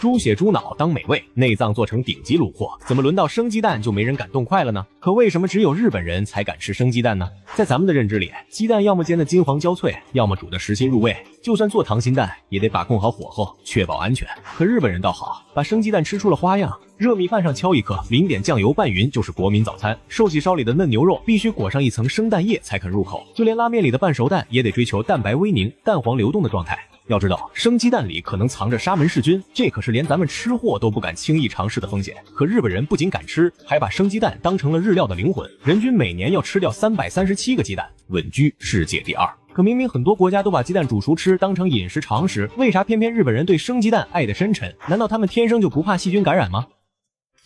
豬血豬腦當美味，內臟做成頂級滷貨，怎麼輪到生雞蛋就沒人敢動筷了呢？可為什麼只有日本人才敢吃生雞蛋呢？在咱們的認知裡，雞蛋要麼煎得金黃焦脆，要麼煮得實心入味，就算做溏心蛋也得把控好火候，確保安全。可日本人倒好，把生雞蛋吃出了花樣。熱米飯上敲一顆，淋點醬油拌勻就是國民早餐。壽喜燒裡的嫩牛肉必須裹上一層生蛋液才肯入口，就連拉麵裡的半熟蛋也得追求蛋白微凝、蛋黄流动的狀態。要知道，生雞蛋裡可能藏着沙门氏菌，这可是连咱們吃貨都不敢輕易嘗試的風險。可日本人不僅敢吃，還把生雞蛋當成了日料的靈魂，人均每年要吃掉337個雞蛋，穩居世界第2。可明明很多國家都把雞蛋煮熟吃當成飲食常識，為啥偏偏日本人對生雞蛋愛得深沉？難道他們天生就不怕細菌感染嗎？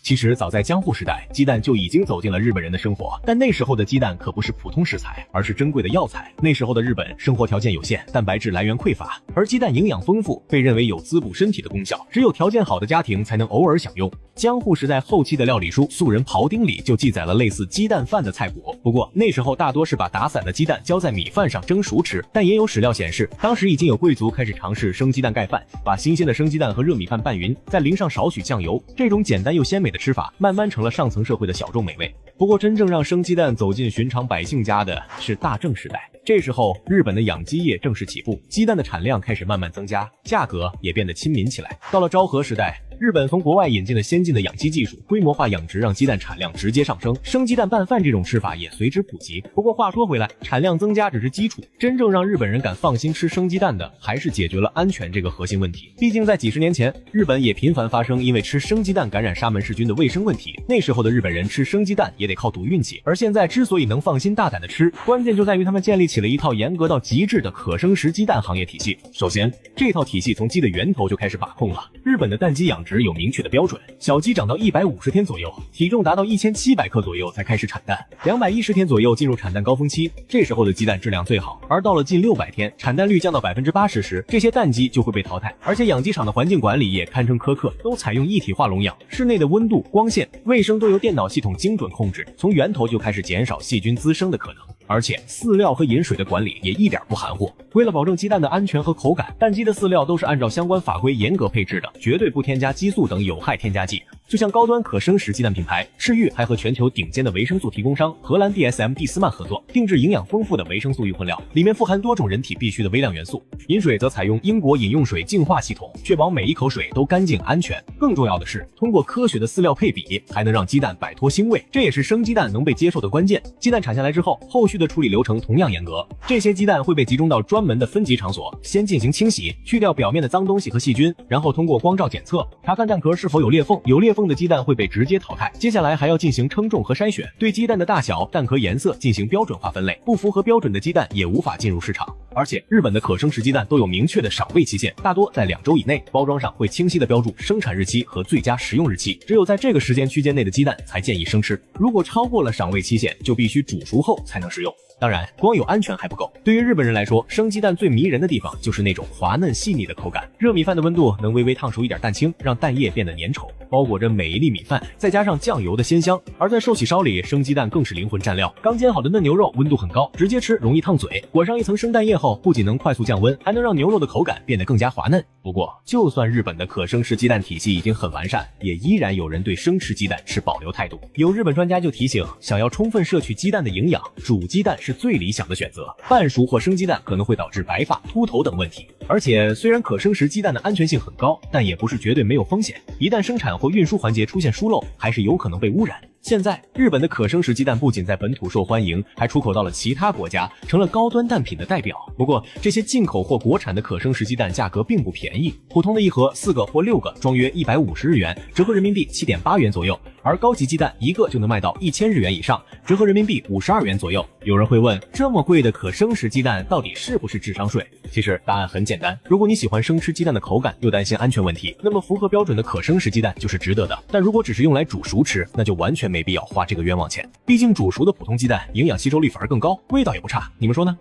其實早在江戶時代，雞蛋就已經走進了日本人的生活，但那時候的雞蛋可不是普通食材，而是珍貴的藥材。那時候的日本生活條件有限，蛋白質來源匱乏，而雞蛋營養豐富，被認為有滋補身體的功效，只有條件好的家庭才能偶爾享用。江戶時代後期的料理書《素人庖丁》裡就記載了類似雞蛋飯的菜譜，不過那時候大多是把打散的雞蛋澆在米飯上蒸熟吃，但也有史料顯示，當時已經有貴族開始嘗試生雞蛋蓋飯，把新鮮的生雞蛋和熱米飯拌勻，再淋上少許醬油，這種簡單又鮮美的吃法慢慢成了上層社會的小眾美味。不過真正讓生雞蛋走進尋常百姓家的是大正時代，這時候日本的養雞業正式起步，雞蛋的產量開始慢慢增加，價格也變得親民起來。到了昭和時代，日本從國外引進了先進的養雞技術，規模化養殖讓雞蛋產量直接上升，生雞蛋拌飯這種吃法也隨之普及。不過話說回来，產量增加只是基礎，真正讓日本人敢放心吃生雞蛋的，還是解決了安全这個核心問題。畢竟在幾十年前，日本也頻繁發生因為吃生雞蛋感染沙門氏菌的衛生問題，那時候的日本人吃生雞蛋也得靠賭運氣。而現在之所以能放心大膽的吃，關鍵就在於他們建立起了一套嚴格到極致的可生食雞蛋行業體系。首先，這套體系從雞的源頭就開始把控了。日本的蛋雞養殖有明確的標準，小雞長到150天左右，體重達到1700克左右才開始產蛋，210天左右進入產蛋高峰期，這時候的雞蛋質量最好。而到了近600天，產蛋率降到80%時，這些蛋雞就會被淘汰。而且養雞場的環境管理也堪稱苛刻，都採用一體化籠養，室內的溫度、光線、衛生都由電腦系統精準控制，從源頭就開始減少細菌滋生的可能。而且飼料和飲水的管理也一點不含糊。為了保證雞蛋的安全和口感，蛋雞的飼料都是按照相關法規嚴格配置的，絕對不添加激素等有害添加劑。就像高端可生食雞蛋品牌赤玉還和全球頂尖的維生素提供商荷蘭 DSM 蒂斯曼合作，定制營養豐富的維生素玉混料，裡面富含多種人體必需的微量元素。飲水則採用英國飲用水淨化系統，確保每一口水都乾淨安全。更重要的是，通過科學的飼料配比，還能讓雞蛋擺脫腥味，這也是生雞蛋能被接受的關鍵。雞蛋產下來之後，後續的處理流程同樣嚴格，這些雞蛋會被集中到專門的分級場所，先進行清洗，去掉表面的髒東西和細菌，然後通過光照檢測，查看蛋殼是否有裂縫，有裂縫的雞蛋會被直接淘汰。接下來還要進行稱重和篩選，對雞蛋的大小、蛋殼顏色進行標準化分類，不符合標準的雞蛋也無法進入市场。而且日本的可生食雞蛋都有明確的賞味期限，大多在2周以內，包裝上會清晰地標注生產日期和最佳食用日期，只有在這個時間區間內的雞蛋才建議生吃，如果超過了賞味期限，就必須煮熟後才能食用。當然，光有安全還不夠。對於日本人來說，生雞蛋最迷人的地方就是那種滑嫩細膩的口感。熱米飯的溫度能微微燙熟一點蛋清，讓蛋液變得粘稠，包裹着每一粒米飯，再加上醬油的鮮香。而在壽喜燒裡，生雞蛋更是靈魂蘸料。剛煎好的嫩牛肉溫度很高，直接吃容易燙嘴，裹上一層生蛋液後，不僅能快速降溫，還能讓牛肉的口感變得更加滑嫩。不過，就算日本的可生食雞蛋體系已經很完善，也依然有人对生吃雞蛋持保留態度。有日本專家就提醒，想要充分攝取雞蛋的營養，煮雞蛋是最理想的選擇，半熟或生雞蛋可能會導致白髮、禿頭等問題。而且雖然可生食雞蛋的安全性很高，但也不是絕對沒有風險，一旦生產或運輸環節出現疏漏，還是有可能被污染。現在，日本的可生食雞蛋不僅在本土受歡迎，還出口到了其他國家，成了高端蛋品的代表。不過，這些進口或國產的可生食雞蛋價格並不便宜，普通的一盒4個或6個裝約150日元，折合人民幣7.8元左右，而高級雞蛋一個就能賣到1000日元以上，折合人民幣52元左右。有人會問，這麼貴的可生食雞蛋到底是不是智商稅？其實答案很簡單，如果你喜歡生吃雞蛋的口感，又擔心安全問題，那麼符合標準的可生食雞蛋就是值得的。但如果只是用來煮熟吃，那就完全沒必要花這個冤枉錢。畢竟煮熟的普通雞蛋營養吸收率反而更高，味道也不差，你們說呢？